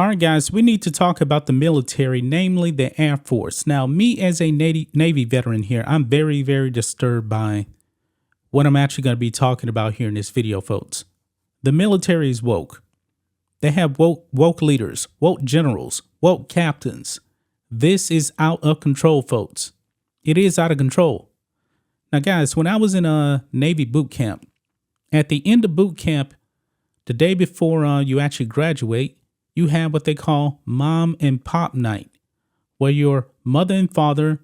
All right, guys, we need to talk about the military, namely the Air Force. Now, me as a Navy veteran here, I'm very, very disturbed by what I'm actually going to be talking about here in this video, folks. The military is woke. They have woke leaders, woke generals, woke captains. This is out of control, folks. It is out of control. Now, guys, when I was in a Navy boot camp, at the end of boot camp, the day before you actually graduate, you have what they call mom and pop night, where your mother and father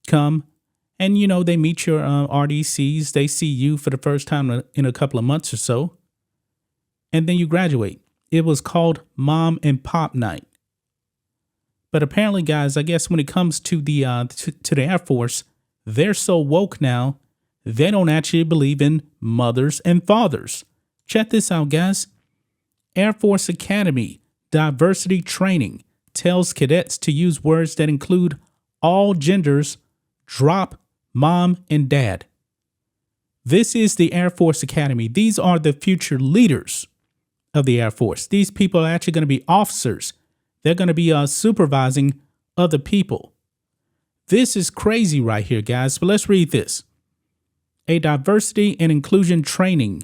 come and, they meet your RDCs. They see you for the first time in a couple of months or so. And then you graduate. It was called mom and pop night. But apparently, guys, I guess when it comes to the to the Air Force, they're so woke now, they don't actually believe in mothers and fathers. Check this out, guys. Air Force Academy diversity training tells cadets to use words that include all genders, drop mom and dad. This is the Air Force Academy. These are the future leaders of the Air Force. These people are actually going to be officers. They're going to be supervising other people. This is crazy right here, guys. But let's read this. A diversity and inclusion training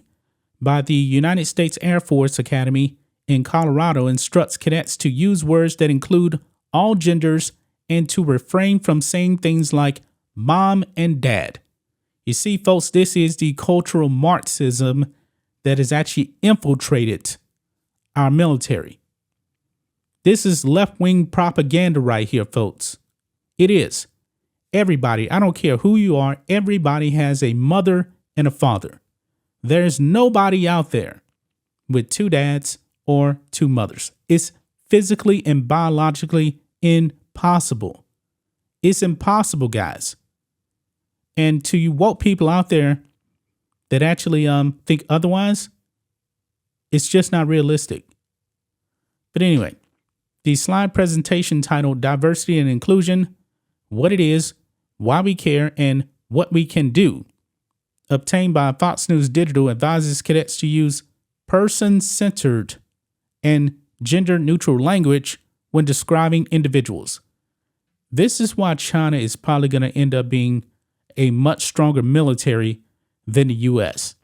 by the United States Air Force Academy in Colorado instructs cadets to use words that include all genders and to refrain from saying things like mom and dad. You see, folks, this is the cultural Marxism that has actually infiltrated our military. This is left-wing propaganda right here, folks. It is. Everybody, I don't care who you are, everybody has a mother and a father. There's nobody out there with two dads or two mothers. It's physically and biologically impossible. It's impossible, guys. And to you woke people out there that actually think otherwise, it's just not realistic. But anyway, the slide presentation titled Diversity and Inclusion, What It Is, Why We Care, and What We Can Do, obtained by Fox News Digital, advises cadets to use person-centered and gender-neutral language when describing individuals. This is why China is probably going to end up being a much stronger military than the U.S.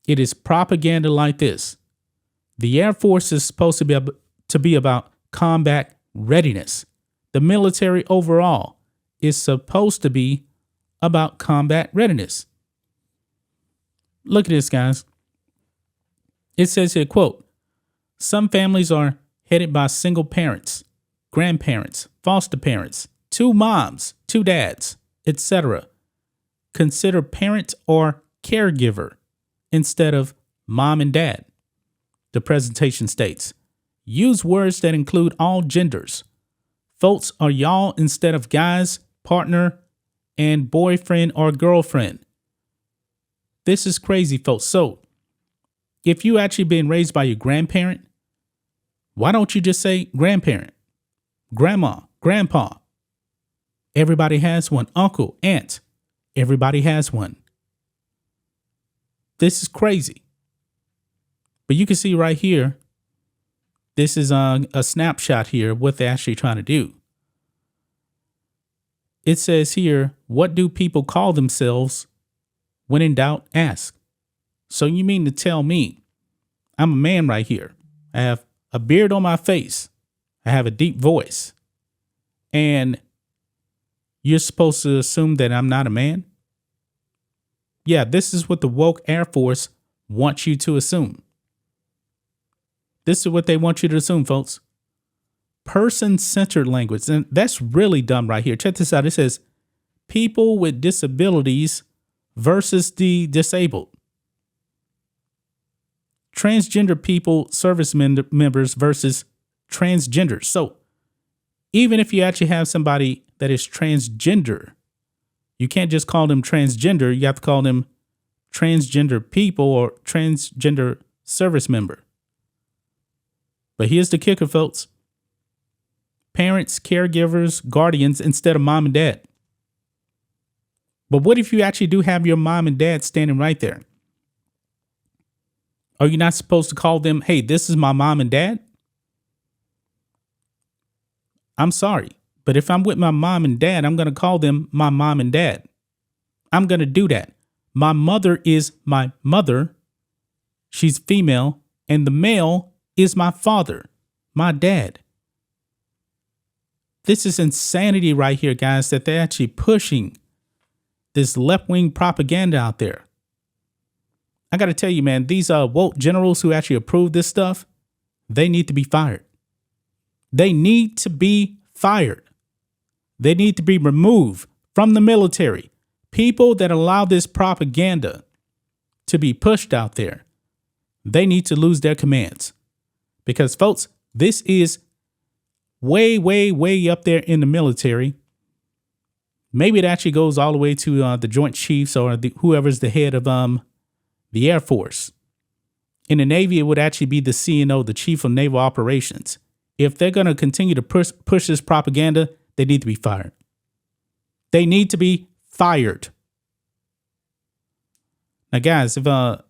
It is propaganda like this. The Air Force is supposed to be about combat readiness. The military overall is supposed to be about combat readiness. Look at this, guys. It says here, quote, some families are headed by single parents, grandparents, foster parents, two moms, two dads, etc. Consider parent or caregiver instead of mom and dad. The presentation states, use words that include all genders. Folks are y'all instead of guys, partner, and boyfriend or girlfriend. This is crazy, folks. So if you actually been raised by your grandparent, why don't you just say grandparent, grandma, grandpa? Everybody has one. Uncle, aunt, everybody has one. This is crazy. But you can see right here, this is a snapshot here of what they're actually trying to do. It says here, what do people call themselves? When in doubt, ask. So you mean to tell me I'm a man right here? I have a beard on my face. I have a deep voice. And you're supposed to assume that I'm not a man? Yeah, this is what the woke Air Force wants you to assume. This is what they want you to assume, folks. Person-centered language. And that's really dumb right here. Check this out. It says people with disabilities versus the disabled. Transgender people, service members versus transgenders. So even if you actually have somebody that is transgender, you can't just call them transgender. You have to call them transgender people or transgender service member. But here's the kicker, folks. Parents, caregivers, guardians instead of mom and dad. But what if you actually do have your mom and dad standing right there? Are you not supposed to call them, hey, this is my mom and dad? I'm sorry. But if I'm with my mom and dad, I'm going to call them my mom and dad. I'm going to do that. My mother is my mother. She's female. And the male is my father, my dad. This is insanity right here, guys, that they're actually pushing this left-wing propaganda out there. I got to tell you, man, these woke generals who actually approve this stuff, they need to be fired. They need to be fired. They need to be removed from the military. People that allow this propaganda to be pushed out there, they need to lose their commands. Because, folks, this is way, way, way up there in the military. Maybe it actually goes all the way to the Joint Chiefs or whoever's the head of the Air Force. In the Navy, it would actually be the CNO, the Chief of Naval Operations. If they're going to continue to push this propaganda, they need to be fired. They need to be fired. Now, guys, if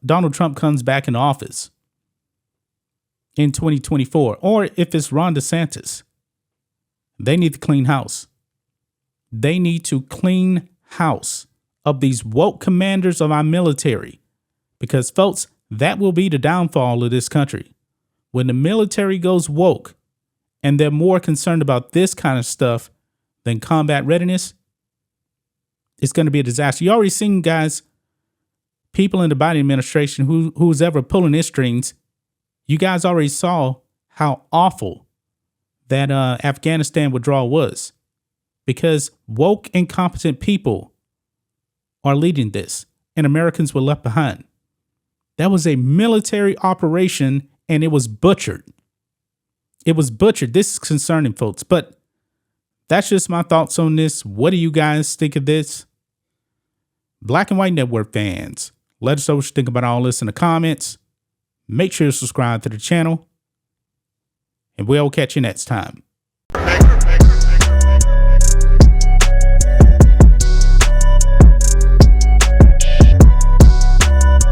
Donald Trump comes back in office in 2024, or if it's Ron DeSantis, they need to clean house. They need to clean house of these woke commanders of our military. Because, folks, that will be the downfall of this country. When the military goes woke and they're more concerned about this kind of stuff than combat readiness, it's going to be a disaster. You already seen, guys, people in the Biden administration who's ever pulling their strings. You guys already saw how awful that Afghanistan withdrawal was, because woke, incompetent people are leading this and Americans were left behind. That was a military operation and it was butchered. It was butchered. This is concerning, folks, but that's just my thoughts on this. What do you guys think of this? Black and White Network fans, let us know what you think about all this in the comments. Make sure to subscribe to the channel, and we'll catch you next time.